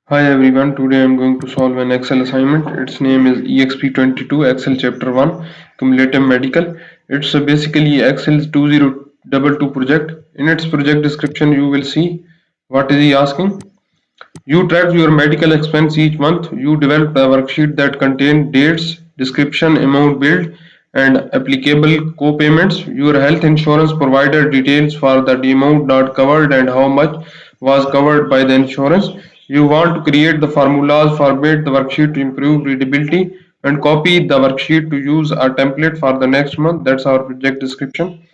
Hi everyone, today I am going to solve an Excel assignment. Its name is Exp22 Excel Chapter 1 Cumulative Medical. It's basically Excel 2022 project. In its project description you will see what is he asking. You track your medical expense each month. You developed a worksheet that contained dates, description, amount billed, and applicable co-payments. Your health insurance provider details for the amount not covered and how much was covered by the insurance. You want to create the formulas, format the worksheet to improve readability, and copy the worksheet to use a template for the next month. That's our project description.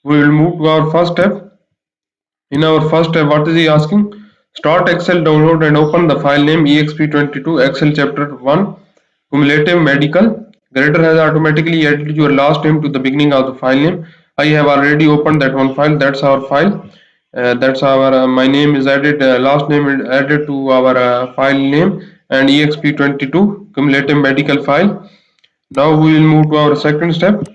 We will move to our first step. In our first step, what is he asking? Start Excel, download and open the file name exp22 Excel chapter 1 cumulative medical. Grader has automatically added your last name to the beginning of the file name. I have already opened that one file. That's our file. That's our my name is added, last name is added to our file name and exp22 cumulative medical file. Now we will move to our second step.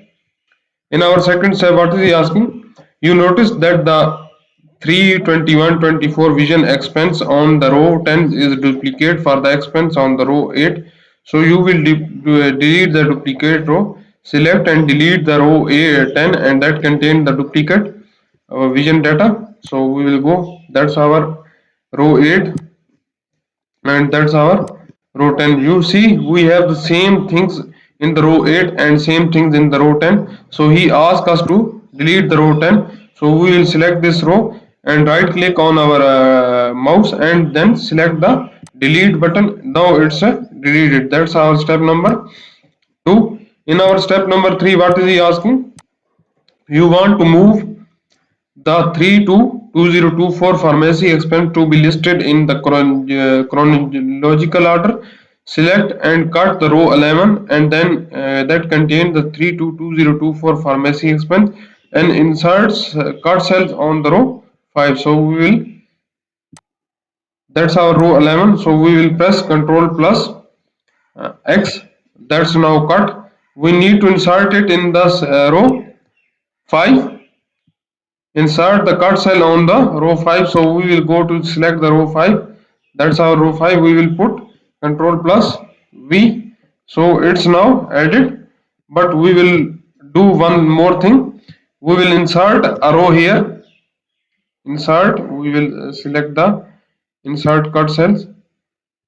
In our second step, what is he asking? You notice that the 32124 vision expense on the row 10 is duplicate for the expense on the row 8. So you will delete the duplicate row, select and delete the row 10 and that contain the duplicate vision data. So we will go, that's our row 8 and that's our row 10. You see we have the same things in the row 8 and same things in the row 10. So he asked us to delete the row 10. So we will select this row and right click on our mouse and then select the delete button. Now it's deleted. That's our step number 2. In our step number 3, what is he asking? You want to move the 3 to 2024 pharmacy expense to be listed in the chronological order. Select and cut the row 11 and then that contains the 3 to 2024 pharmacy expense and inserts cut cells on the row 5. So we will, that's our row 11. So we will press Ctrl plus X. That's now cut. We need to insert it in the row 5. Insert the cut cell on the row 5. So we will go to select the row 5. That's our row 5. We will put Control plus V. So it's now added. But we will do one more thing. We will insert a row here. Insert. We will select the insert cut cells.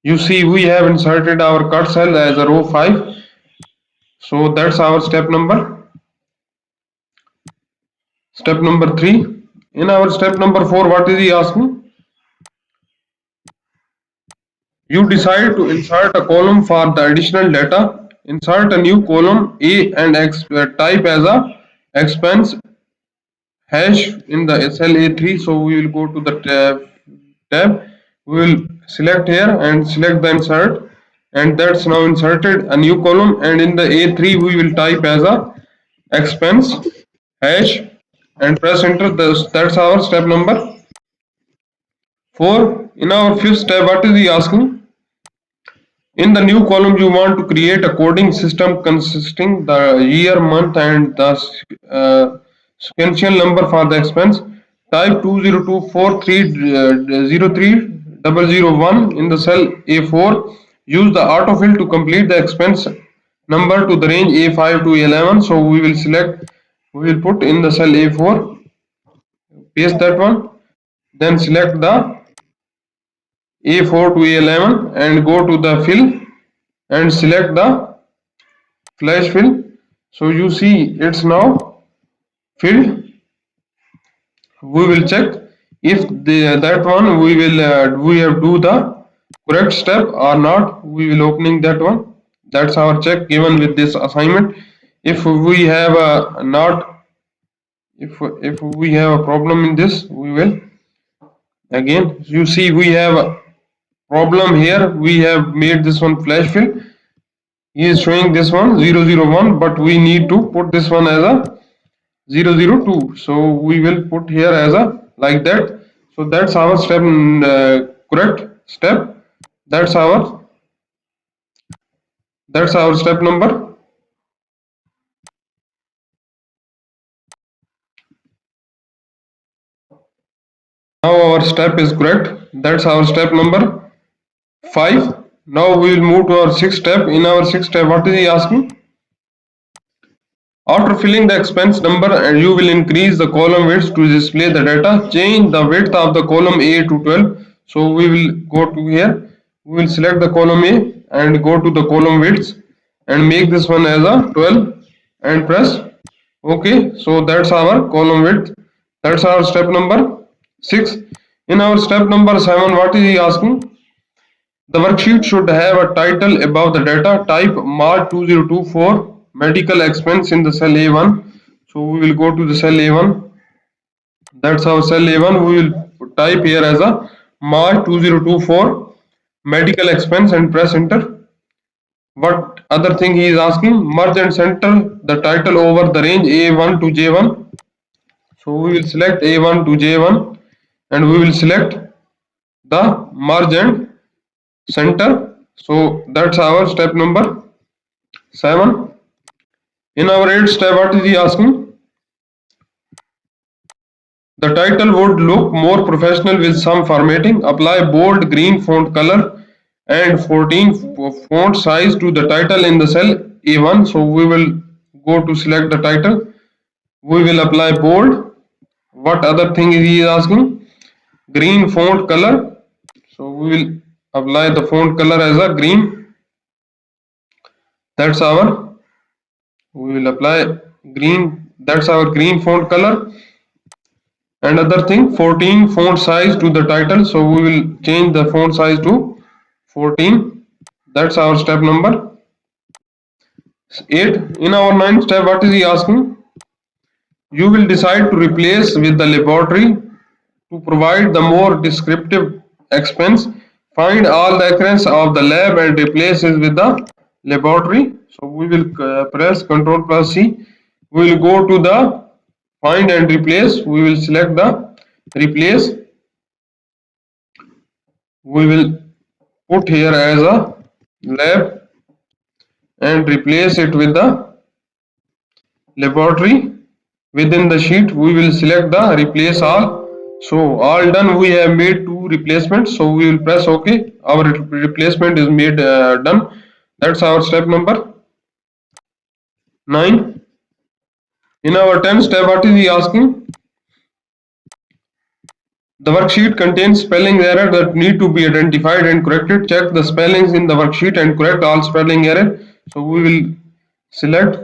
You see we have inserted our cut cell as a row 5. So that's our step number 3. In our step number 4, what is he asking? You decide to insert a column for the additional data. Insert a new column A and X type as a expense hash in the cell A3. So we will go to the tab. We will select here and select the insert, and that's now inserted a new column. And in the A3 we will type as a expense hash and press enter. That's our step number 4. In our fifth step, what is he asking? In the new column, you want to create a coding system consisting the year, month, and the sequential number for the expense. Type 2024303001 in the cell A4. Use the autofill to complete the expense number to the range A5 to 11. So we will select, we will put in the cell A4, paste that one, then select the A4 to A11 and go to the fill and select the flash fill. So you see it's now filled. We will check if that one we have do the correct step or not. We will opening that one. That's our check given with this assignment. If we have a not if we have a problem in this, we will again, you see we have a problem here. We have made this one flash fill. He is showing this one 001, but we need to put this one as a 002. So we will put here as a like that. So that's our step, correct step. That's our step number. Now our step is correct. That's our step number 5. Now we will move to our sixth step. In our sixth step, what is he asking? After filling the expense number, and you will increase the column width to display the data. Change the width of the column A to 12. So we will go to here. We will select the column A and go to the column width and make this one as a 12 and press OK. So that's our column width. That's our step number 6. In our step number 7, what is he asking? The worksheet should have a title above the data. Type March 2024 medical expense in the cell A1. So we will go to the cell A1. That's our cell A1. We will type here as a March 2024 medical expense and press enter. What other thing he is asking? Merge and center the title over the range A1 to J1. So we will select A1 to J1 and we will select the merge and center. So that's our step number 7. In our 8th step, what is he asking? The title would look more professional with some formatting. Apply bold green font color and 14 font size to the title in the cell A1. So we will go to select the title. We will apply bold. What other thing is he asking? Green font color. So we will apply the font color as a green. That's our, we will apply green. That's our green font color. And other thing, 14 font size to the title. So we will change the font size to 14. That's our step number 8. In our 9th step, what is he asking? You will decide to replace with the laboratory to provide the more descriptive expense. Find all the occurrence of the lab and replace it with the laboratory. So we will press Ctrl plus C. We will go to the find and replace. We will select the replace. We will put here as a lab and replace it with the laboratory. Within the sheet we will select the replace all. So all done, we have made 2 replacements. So we will press OK. Our replacement is made done. That's our step number 9. In our 10th step, what is he asking? The worksheet contains spelling error that need to be identified and corrected. Check the spellings in the worksheet and correct all spelling error. So we will select,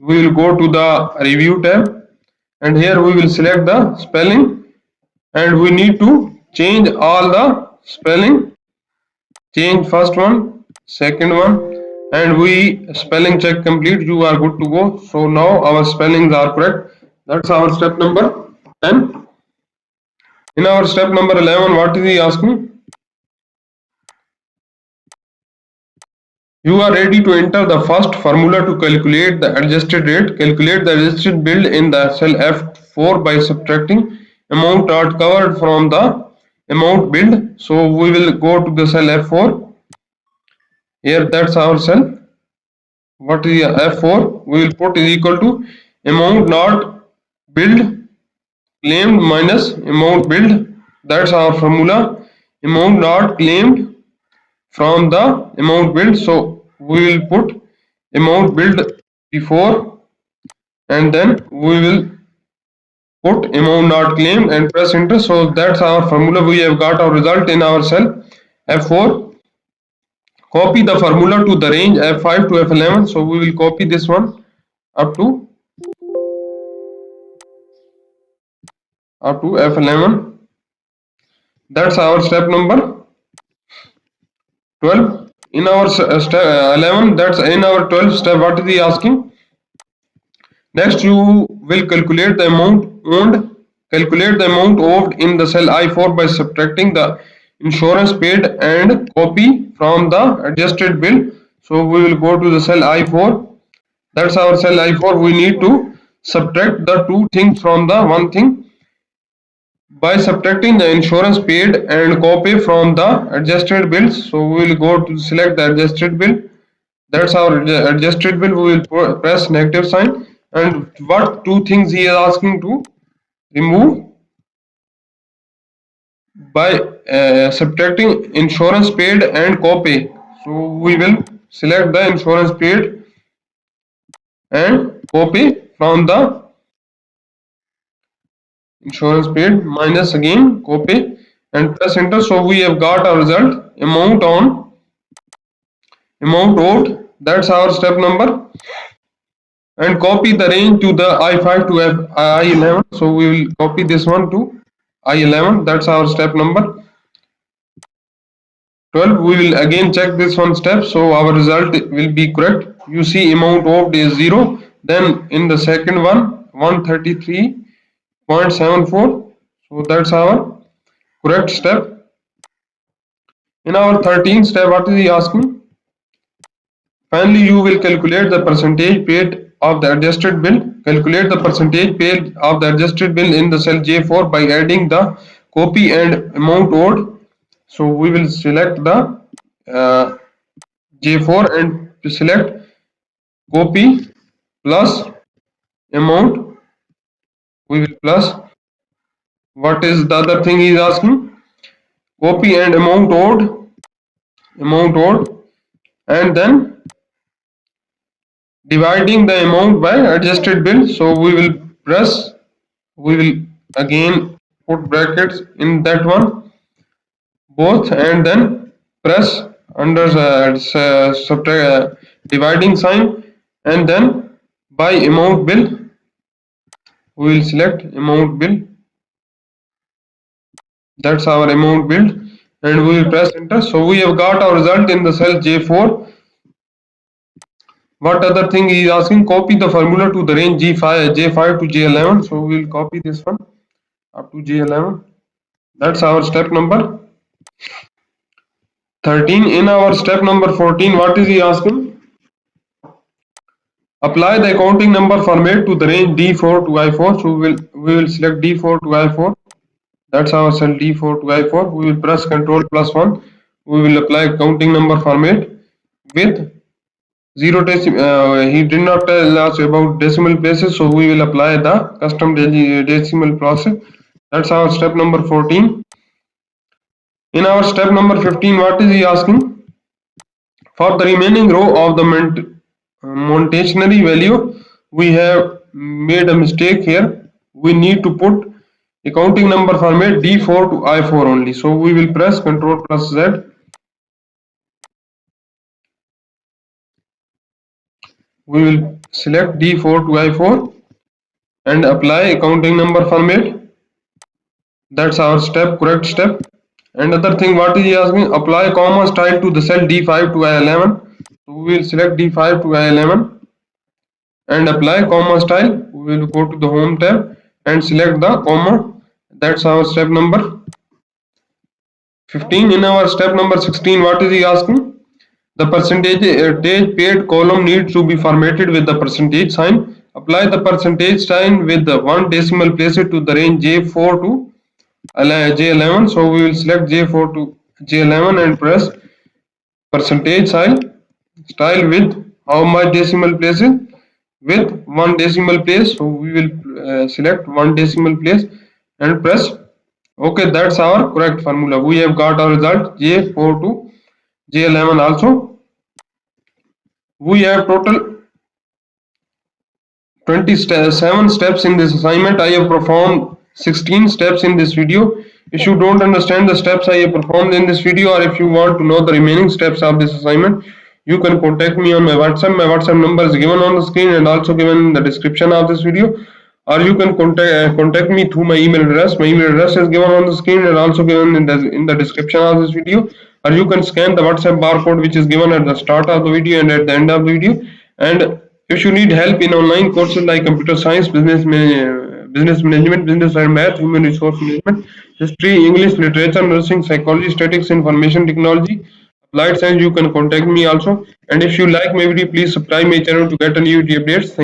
we will go to the review tab and here we will select the spelling and we need to change all the spelling. Change first one, second one, and we spelling check complete. You are good to go. So now our spellings are correct. That's our step number 10. In our step number 11, what is he asking? You are ready to enter the first formula to calculate the adjusted rate. Calculate the adjusted bill in the cell F4 by subtracting amount not covered from the amount billed. So we will go to the cell F4. Here that's our cell. What is F4? We will put is equal to amount not billed claimed minus amount billed. That's our formula. Amount not claimed from the amount billed. So we will put amount billed before and then we will put amount not claimed and press enter. So that's our formula. We have got our result in our cell F4. Copy the formula to the range F5 to F11. So we will copy this one up to F11. That's our step number 12. In our step 11, that's in our 12th step. What is he asking? Next, you will calculate the amount owned. Calculate the amount owed in the cell I4 by subtracting the insurance paid and copy from the adjusted bill. So we will go to the cell I4. That's our cell I4. We need to subtract the two things from the one thing by subtracting the insurance paid and copy from the adjusted bills. So we will go to select the adjusted bill. That's our adjusted bill. We will press negative sign. And what two things he is asking to remove? by subtracting insurance paid and copay. So we will select the insurance paid and copay from the insurance paid minus again copay and press enter. So we have got our result amount owed. That's our step number. And copy the range to the I5 to I11. So we will copy this one to I11. That's our step number 12. We will again check this one step. So our result will be correct. You see amount owed is 0. Then in the second one 133.74. So that's our correct step. In our 13th step, what is he asking? Finally, you will calculate the percentage paid of the adjusted bill. Calculate the percentage paid of the adjusted bill in the cell J4 by adding the copy and amount owed. So we will select the uh, J4 and select copy plus amount. We will plus what is the other thing he is asking? Copy and amount owed, and then dividing the amount by adjusted bill. So we will again put brackets in that one both, and then press under the dividing sign, and then by amount bill we will select amount bill. That's our amount bill, and we will press enter. So we have got our result in the cell J4. What other thing he is asking? Copy the formula to the range J5 to J11. So we will copy this one up to J11. That's our step number 13. In our step number 14, what is he asking? Apply the accounting number format to the range D4 to I4. So we will select D4 to I4. That's our cell D4 to I4. We will press Ctrl plus 1. We will apply accounting number format with zero decimal. He did not tell us about decimal places, so we will apply the custom decimal process. That's our step number 14. In our step number 15, what is he asking? For the remaining row of the Montessori value, we have made a mistake here. We need to put accounting number format D4 to I4 only. So we will press Ctrl plus Z. We will select D4 to I4 and apply accounting number format. That's our correct step. Another thing, what is he asking? Apply comma style to the cell D5 to I11. So we will select D5 to I11 and apply comma style. We will go to the home tab and select the comma. That's our step number 15. In our step number 16, what is he asking? The percentage paid column needs to be formatted with the percentage sign. Apply the percentage sign with the one decimal place it to the range J4 to J11. So we will select J4 to J11 and press percentage style with how much decimal places, with one decimal place. So we will select one decimal place and press OK. That's our correct formula. We have got our result J4 to J11 also. We have total 27 steps in this assignment. I have performed 16 steps in this video. If you don't understand the steps I have performed in this video, or if you want to know the remaining steps of this assignment, you can contact me on my WhatsApp. My WhatsApp number is given on the screen and also given in the description of this video. Or you can contact me through my email address. My email address is given on the screen and also given in the description of this video. Or you can scan the WhatsApp barcode which is given at the start of the video and at the end of the video. And if you need help in online courses like computer science, business management, business and math, human resource management, history, English, literature, nursing, psychology, statistics, information technology, applied science, you can contact me also. And if you like my video, please subscribe my channel to get new video updates.